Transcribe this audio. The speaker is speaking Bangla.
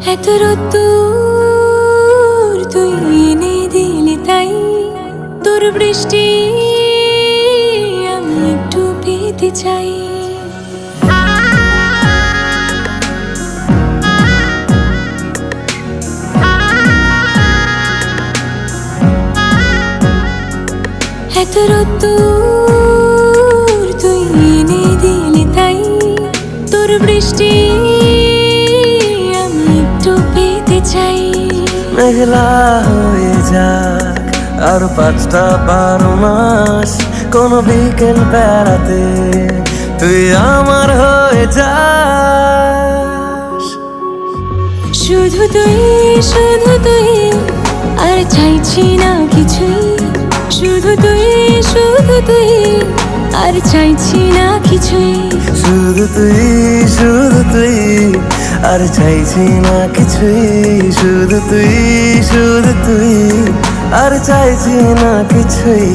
এত রোদ্দুর তুই এনে দিলি তাই, তোর বৃষ্টি আমি একটু পেতে চাই। এত রোদ্দুর তুই এনে দিলি তাই, তোর বৃষ্টি আমি একটু পেতে চাই। মেঘলা হয়ে যাক আর 5টা 12 মাস, কোন বিকেল বেড়াতে তুই আমার হয়ে যাস। শুধু তুই আর চাইছি না কিছুই, শুধু তুই আর চাইছি না কিছুই। শুধু তুই আর চাইছি না কিছুই, শুধু তুই আর চাইছি না কিছুই।